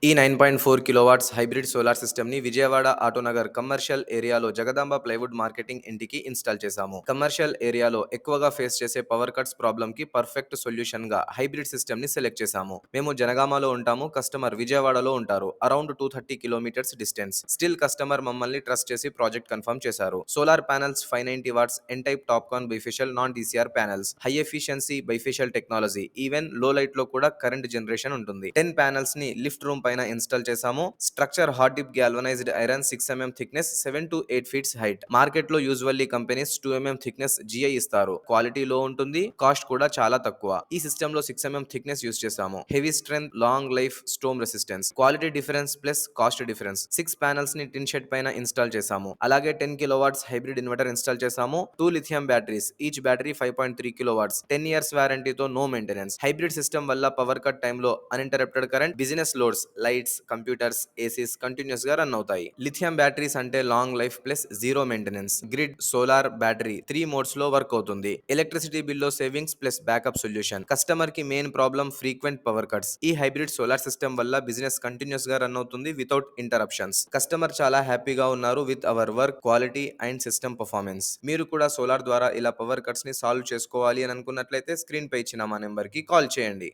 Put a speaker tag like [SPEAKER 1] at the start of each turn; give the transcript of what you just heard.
[SPEAKER 1] ఈ 9.4 kilowatts hybrid solar సిస్టమ్‌ని Vijayawada Autonagar commercial ఏరియాలో జగదాంబ ప్లైవుడ్ మార్కెటింగ్ ఇంటికి ఇన్‌స్టాల్ చేశాము. కమర్షియల్ ఏరియాలో ఎక్కువగా ఫేస్ చేసే పవర్ కట్స్ ప్రాబ్లమ్‌కి పర్ఫెక్ట్ సొల్యూషన్‌గా హైబ్రిడ్ సిస్టమ్‌ని సెలెక్ట్ చేశాము. మేము జనగామలో ఉంటాము. కస్టమర్ విజయవాడలో ఉంటారు. Around 230 kilometres distance. Still customer మమ్మల్ని ట్రస్ట్ చేసి ప్రాజెక్ట్ కన్ఫర్మ్ చేశారు. Solar panels 590 watts N type TOPCon bifacial non DCR panels. High efficiency bifacial technology. Even low లైట్‌లో కూడా కరెంట్ జనరేషన్ ఉంటుంది. 10 ప్యానెల్స్‌ని లిఫ్ట్ రూమ్ పైన ఇన్‌స్టాల్ చేశాము. Structure hard dip galvanised iron 6 thickness 7 to 8 feets height. మార్కెట్‌లో usually companies 2 thickness GI ఇస్తారు. Quality లో ఉంటుంది. కాస్ట్ కూడా చాలా తక్కువ. ఈ సిస్టమ్‌లో 6 థిక్‌నెస్ యూజ్ చేశాము. Heavy strength, long life, storm resistance. Quality difference plus cost difference. 6 ప్యానెల్స్‌ని టిన్ షెడ్ పైన ఇన్‌స్టాల్ చేశాము. అలాగే 10 కిలోవాట్స్ హైబ్రిడ్ ఇన్వర్టర్ ఇన్‌స్టాల్ చేశాము. 2 lithium batteries. Each battery 5.3 kilowatts. 10 years వారంటీతో నో మెయింటెనెన్స్. హైబ్రిడ్ సిస్టమ్ వల్ల పవర్ కట్ టైంలో uninterrupted current, business loads, lights, computers, ACs continuous గా run అవుతాయి. లిథియం బ్యాటరీస్ అంటే long life plus zero maintenance. Grid solar battery 3 modes లో work అవుతుంది. Electricity బిల్లో savings plus backup solution. Customer కి main problem frequent power cuts. ఈ hybrid solar system వల్ల business continuous గా రన్ అవుతుంది వితౌట్ ఇంటరప్షన్స్. కస్టమర్ చాలా హ్యాపీగా ఉన్నారు with our work quality and system performance. మీరు కూడా సోలార్ ద్వారా ఇలా పవర్ కట్స్ ని సాల్వ్ చేసుకోవాలి అని అనుకున్నట్లయితే స్క్రీన్ పై ఇచ్చిన మా నెంబర్ కి కాల్ చేయండి.